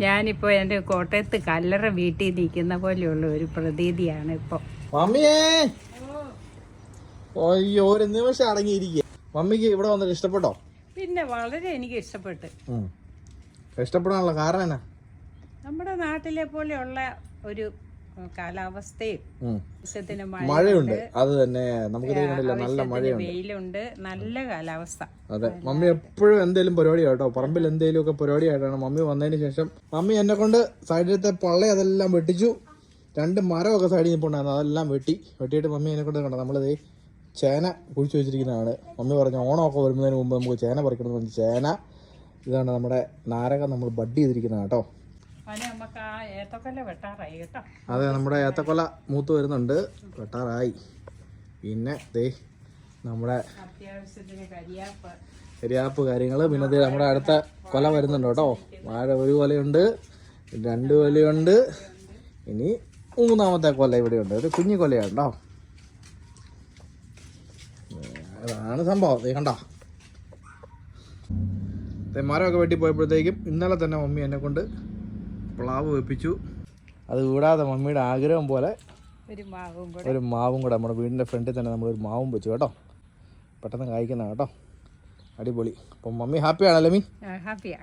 ഞാനിപ്പോൾ എൻ്റെ കോട്ടയത്ത് കല്ലറ വീട്ടിൽ നിൽക്കുന്ന പോലെയുള്ള ഒരു പ്രതീതിയാണ് ഇപ്പോൾ. മമ്മിയേ, അയ്യോ ഒരു നിമിഷം അടങ്ങിയിരിക്കുക. മമ്മിക്ക് ഇവിടെ വന്നിട്ട് ഇഷ്ടപ്പെട്ടോ? പിന്നെ വളരെ എനിക്ക് ഇഷ്ടപ്പെട്ട്. ഇഷ്ടപ്പെടാനുള്ള കാരണം എന്നാ? നമ്മുടെ നാട്ടിലെ പോലെയുള്ള ഒരു കാലാവസ്ഥയും മഴയുണ്ട്. അത് തന്നെ നമുക്ക് നല്ല മഴയുണ്ട്, വെയിലുണ്ട്, നല്ല കാലാവസ്ഥ. അതെ. മമ്മി എപ്പോഴും എന്തേലും പരിപാടി കേട്ടോ, പറമ്പിൽ എന്തേലും ഒക്കെ പരിപാടിയായിട്ടാണ് മമ്മി വന്നതിന് ശേഷം. മമ്മി എന്നെ കൊണ്ട് സൈഡിലത്തെ പള്ള അതെല്ലാം വെട്ടിച്ചു. 2 മരമൊക്കെ സൈഡിൽ നിൽപ്പുണ്ടായിരുന്നു, അതെല്ലാം വെട്ടിയിട്ട് മമ്മി എന്നെ കൊണ്ട് കണ്ടോ നമ്മളിത് ചേന കുഴിച്ചു വെച്ചിരിക്കുന്നതാണ്. മമ്മി പറഞ്ഞ ഓണമൊക്കെ വരുന്നതിന് മുമ്പ് നമുക്ക് ചേന പറിക്കണം എന്ന്. ചേന ഇതാണ് നമ്മുടെ നാരക നമ്മൾ ബഡ് ചെയ്തിരിക്കുന്നത് കേട്ടോ. അതെ, നമ്മുടെ ഏത്തക്കൊല മൂത്ത് വരുന്നുണ്ട്, വെട്ടാറായി. പിന്നെ ദേ നമ്മുടെ കരിയാപ്പ് കാര്യങ്ങൾ. പിന്നെ ദേ നമ്മുടെ അടുത്ത കൊല വരുന്നുണ്ട് കേട്ടോ. വാഴ 1 കൊലയുണ്ട്, 2 കൊലയുണ്ട്, ഇനി 3ാമത്തെ കൊല ഇവിടെയുണ്ട്. ഒരു കുഞ്ഞു കൊലയാണ് കേട്ടോ. അതാണ് സംഭവം. ദേ കണ്ടോ, മരമൊക്കെ വെട്ടി പോയപ്പോഴത്തേക്കും ഇന്നലെ തന്നെ മമ്മി എന്നെ കൊണ്ട് പ്ലാവ് വെപ്പിച്ചു. അത് കൂടാതെ മമ്മിയുടെ ആഗ്രഹം പോലെ ഒരു മാവും കൂടെ നമ്മുടെ വീടിൻ്റെ ഫ്രണ്ടിൽ തന്നെ നമ്മളൊരു മാവും വെച്ചു കേട്ടോ. പെട്ടെന്ന് കായ്ക്കുന്ന കേട്ടോ, അടിപൊളി. അപ്പം മമ്മി ഹാപ്പിയാണല്ലേ? മീ ഹാപ്പിയാ.